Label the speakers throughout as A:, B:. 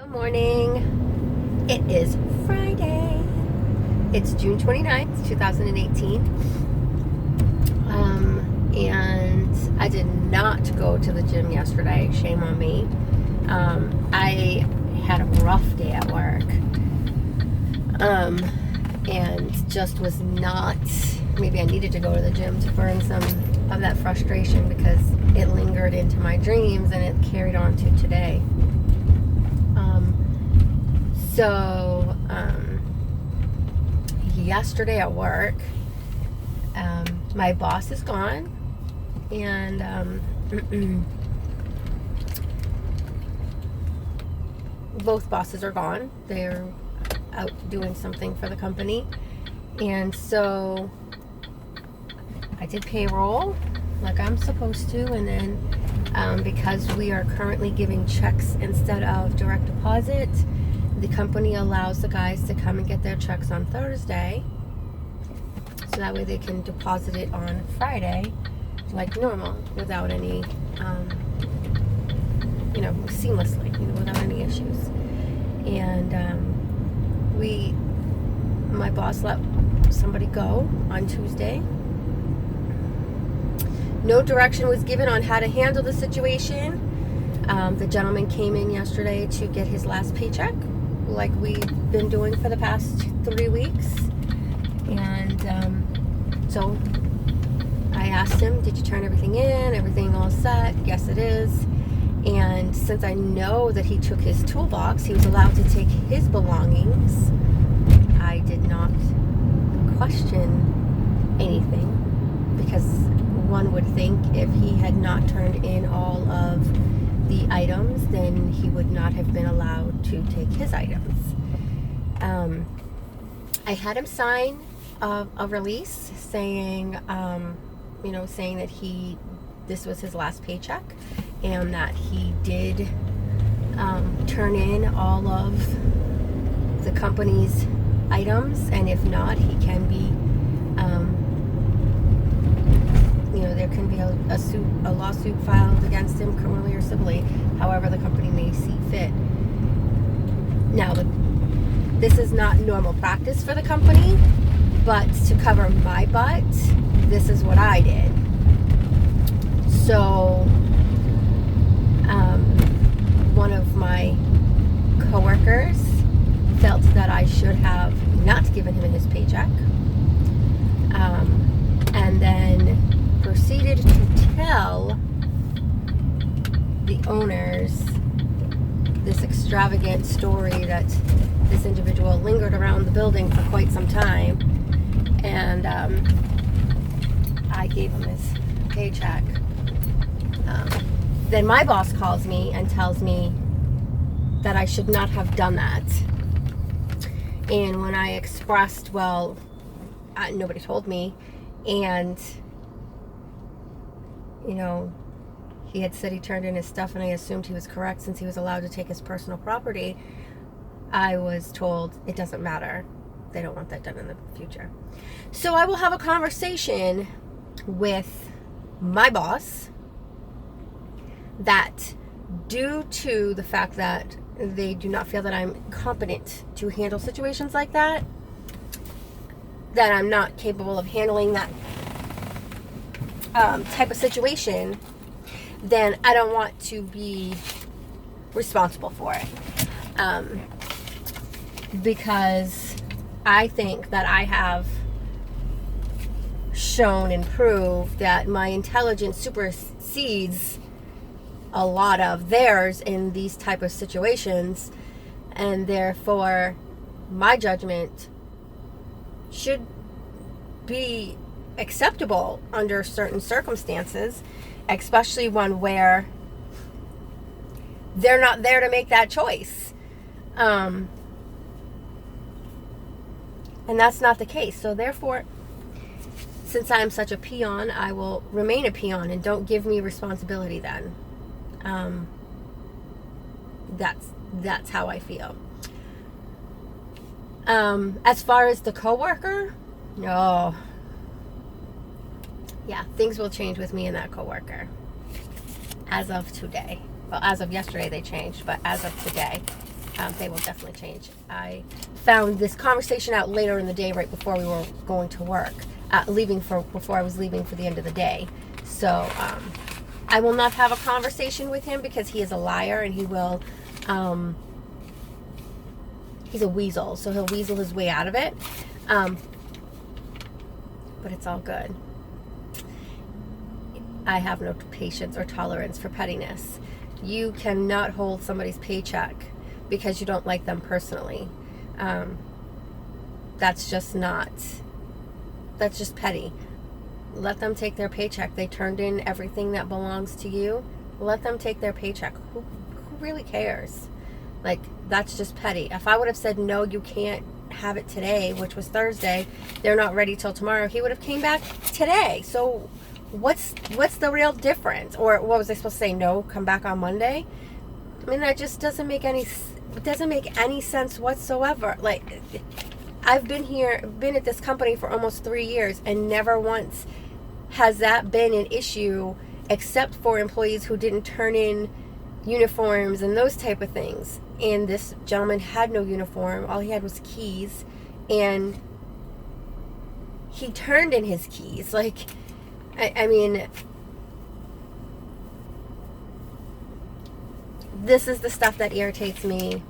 A: Good morning. It is Friday. It's June 29th, 2018. And I did not go to the gym yesterday. Shame on me. I had a rough day at work. And just was not, maybe I needed to go to the gym to burn some of that frustration because it lingered into my dreams and it carried on to today. So, yesterday at work, my boss is gone, and both bosses are gone. They're out doing something for the company, and so I did payroll like I'm supposed to, and then because we are currently giving checks instead of direct deposit, the company allows the guys to come and get their checks on Thursday, so that way they can deposit it on Friday like normal without any seamlessly, without any issues. And my boss let somebody go on Tuesday. No direction was given on how to handle the situation. The gentleman came in yesterday to get his last paycheck, like we've been doing for the past 3 weeks. And so I asked him, did you turn everything in? Everything all set? Yes, it is. And since I know that he took his toolbox, he was allowed to take his belongings. I did not question anything, because one would think if he had not turned in all of the items, then he would not have been allowed to take his items. I had him sign a release saying, saying that this was his last paycheck, and that he did turn in all of the company's items, and if not, he can be, there can be a lawsuit filed against him, criminally or civilly, however the company may see fit. Now, this is not normal practice for the company, but to cover my butt, this is what I did. So, one of my coworkers felt that I should have not given him his paycheck, and then proceeded to tell the owners this extravagant story that this individual lingered around the building for quite some time, and I gave him his paycheck. Then my boss calls me and tells me that I should not have done that. And when I expressed, well, nobody told me, and he had said he turned in his stuff, and I assumed he was correct since he was allowed to take his personal property, I was told it doesn't matter. They don't want that done in the future. So I will have a conversation with my boss that, due to the fact that they do not feel that I'm competent to handle situations like that I'm not capable of handling that type of situation, then I don't want to be responsible for it. Because I think that I have shown and proved that my intelligence supersedes a lot of theirs in these type of situations, and therefore my judgment should be acceptable under certain circumstances, especially one where they're not there to make that choice. And that's not the case. So therefore, since I'm such a peon, I will remain a peon, and don't give me responsibility then. That's how I feel. As far as the coworker, yeah, things will change with me and that coworker. As of today. Well, as of yesterday they changed, but as of today, they will definitely change. I found this conversation out later in the day, right before we were going to work, before I was leaving for the end of the day. So I will not have a conversation with him because he is a liar, and he will. He's a weasel, so he'll weasel his way out of it. But it's all good. I have no patience or tolerance for pettiness. You cannot hold somebody's paycheck because you don't like them personally. That's just petty. Let them take their paycheck. They turned in everything that belongs to you. Let them take their paycheck. Who really cares? Like, that's just petty. If I would have said, no, you can't have it today, which was Thursday, they're not ready till tomorrow, he would have came back today. So what's the real difference? Or what was I supposed to say? No, come back on Monday? I mean, that just doesn't make any sense whatsoever. Like, I've been at this company for almost 3 years, and never once has that been an issue, except for employees who didn't turn in uniforms and those type of things. And this gentleman had no uniform. All he had was keys, and he turned in his keys. Like, I mean, this is the stuff that irritates me.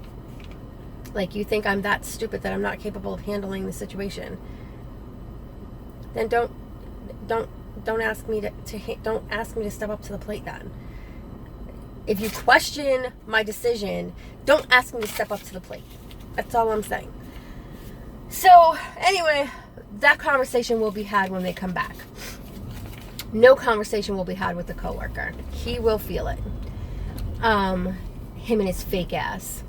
A: Like, you think I'm that stupid that I'm not capable of handling the situation? Then don't ask me to step up to the plate. Then, if you question my decision, don't ask me to step up to the plate. That's all I'm saying. So anyway, that conversation will be had when they come back. No conversation will be had with the coworker. He will feel it. Him and his fake ass.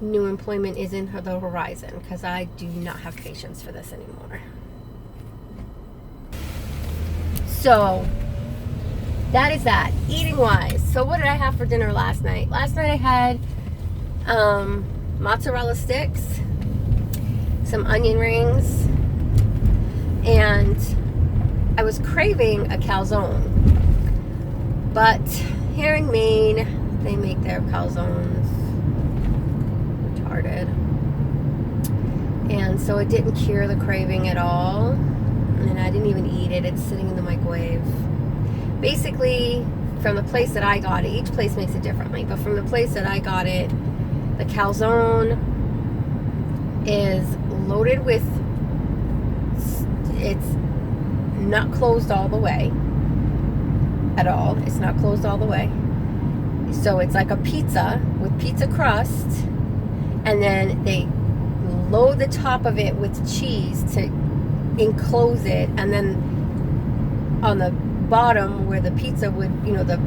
A: New employment is in the horizon, because I do not have patience for this anymore. So that is that. Eating wise, so what did I have for dinner last night? Last night I had mozzarella sticks, some onion rings, and I was craving a calzone. But here in Maine, they make their calzones retarded. And so it didn't cure the craving at all. And I didn't even eat it. It's sitting in the microwave. Basically, from the place that I got it, each place makes it differently, but from the place that I got it, the calzone is loaded with, it's not closed all the way at all. It's not closed all the way. So it's like a pizza with pizza crust, and then they load the top of it with cheese to enclose it, and then on the bottom where the pizza would, the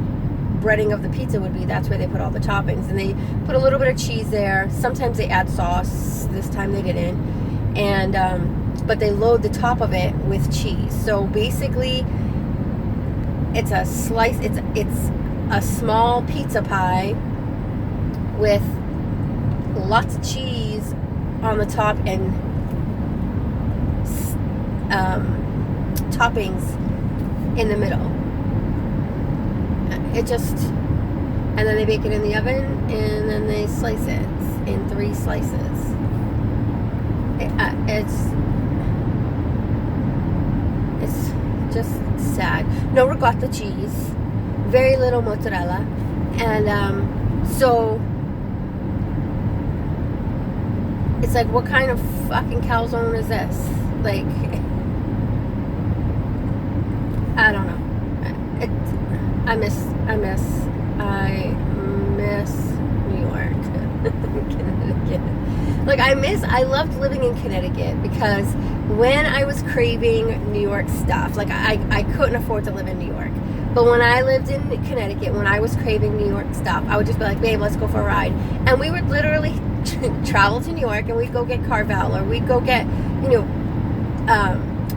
A: breading of the pizza would be, that's where they put all the toppings, and they put a little bit of cheese there. Sometimes they add sauce. This time they didn't. And but they load the top of it with cheese. So basically it's a slice, it's a small pizza pie with lots of cheese on the top and toppings in the middle. It just, and then they bake it in the oven, and then they slice it in 3 slices. It's just sad. No ricotta cheese, very little mozzarella, and so it's like, what kind of fucking calzone is this? Like, I don't know. I miss New York. Connecticut. Like, I loved living in Connecticut, because when I was craving New York stuff, like I couldn't afford to live in New York. But when I lived in Connecticut, when I was craving New York stuff, I would just be like, babe, let's go for a ride. And we would literally travel to New York, and we'd go get Carvel, or we'd go get,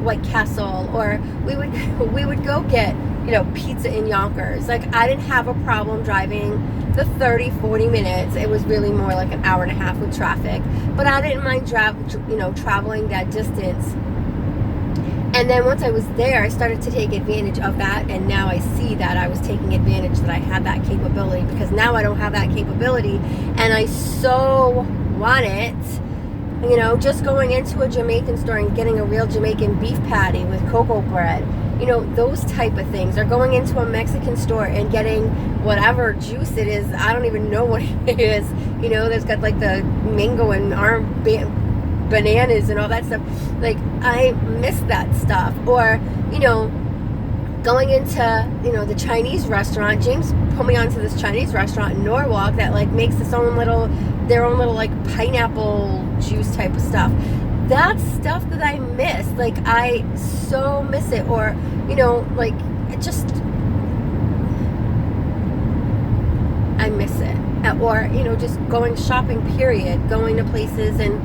A: White Castle, or we would go get, pizza in Yonkers. Like, I didn't have a problem driving the 30-40 minutes. It was really more like an hour and a half with traffic, but I didn't mind traveling that distance And then once I was there, I started to take advantage of that, and now I see that I was taking advantage that I had that capability, because now I don't have that capability, and I so want it. You know, just going into a Jamaican store and getting a real Jamaican beef patty with cocoa bread, you know, those type of things. Or going into a Mexican store and getting whatever juice it is, I don't even know what it is, you know, that's got like the mango and bananas and all that stuff. Like, I miss that stuff. Or, you know, going into, you know, the Chinese restaurant. James put me onto this Chinese restaurant in Norwalk that like makes their own little like pineapple juice type of stuff. That's stuff that I miss. Like, I so miss it. Or, you know, like, it just, I miss it. Or, you know, just going shopping, period. Going to places and,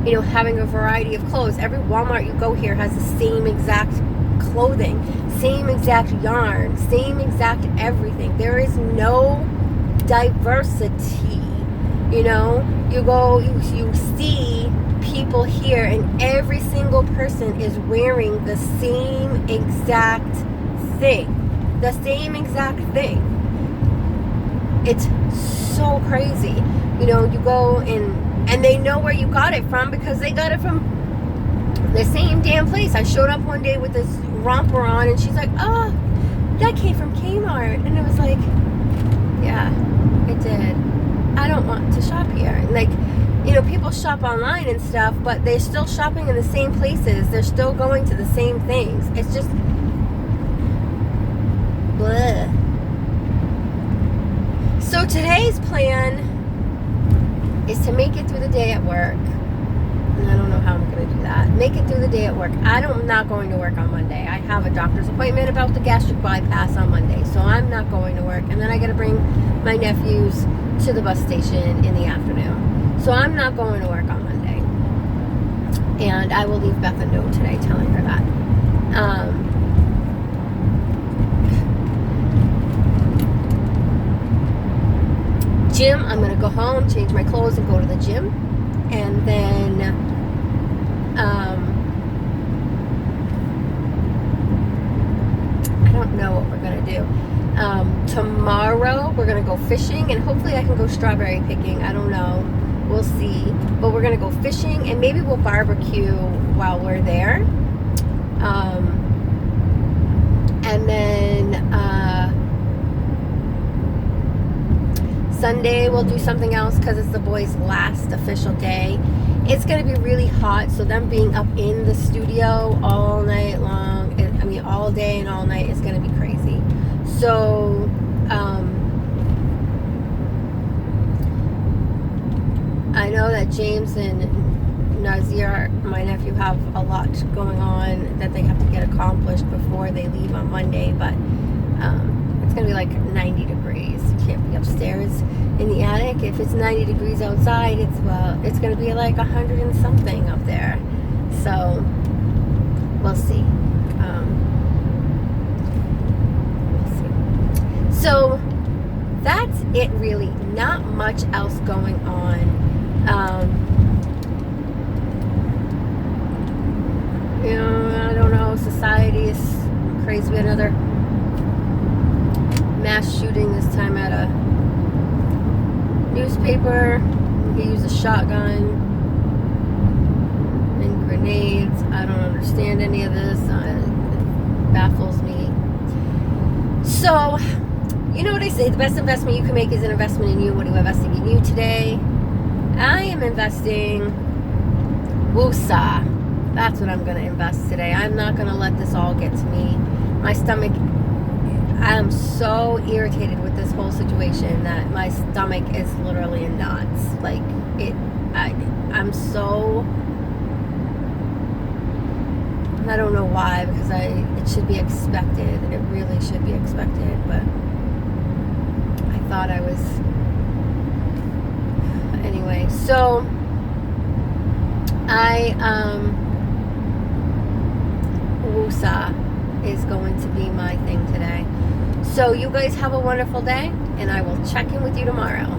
A: you know, having a variety of clothes. Every Walmart you go here has the same exact clothing, same exact yarn, same exact everything. There is no diversity. You know, you go, you see people here, and every single person is wearing the same exact thing. The same exact thing. It's so crazy. You know, you go and they know where you got it from, because they got it from the same damn place. I showed up one day with this romper on, and she's like, oh, that came from Kmart. And it was like, yeah, it did. I don't want to shop here. And like, you know, people shop online and stuff, but they're still shopping in the same places. They're still going to the same things. It's just, bleh. So today's plan is to make it through the day at work. And I don't know how I'm going to do that. Make it through the day at work. I'm not going to work on Monday. I have a doctor's appointment about the gastric bypass on Monday, so I'm not going to work. And then I got to bring my nephews to the bus station in the afternoon. So I'm not going to work on Monday. And I will leave Beth a note today telling her that. Gym, I'm going to go home, change my clothes, and go to the gym. And then I don't know what we're going to do. Tomorrow we're going to go fishing, and hopefully I can go strawberry picking. I don't know. We'll see. But we're going to go fishing, and maybe we'll barbecue while we're there. And then Sunday we'll do something else, because it's the boys' last official day. It's going to be really hot, so them being up in the studio all night long, all day and all night, is going to be crazy. So I know that James and Nazir, my nephew, have a lot going on that they have to get accomplished before they leave on Monday, but it's going to be like 90 degrees. You can't be upstairs in the attic. If it's 90 degrees outside, it's going to be like 100 and something up there. So we'll see. So that's it, really. Not much else going on. You know, I don't know. Society is crazy. We had another mass shooting, this time at a newspaper. He used a shotgun and grenades. I don't understand any of this. It baffles me. So, you know what I say, the best investment you can make is an investment in you. What are you investing in you today? I am investing Woosah. That's what I'm going to invest today. I'm not going to let this all get to me. My stomach, I am so irritated with this whole situation that my stomach is literally in knots. Like, I'm so, I don't know why, because it should be expected. It really should be expected, but I thought I was, anyway. So Woosah is going to be my thing today. So you guys have a wonderful day, and I will check in with you tomorrow.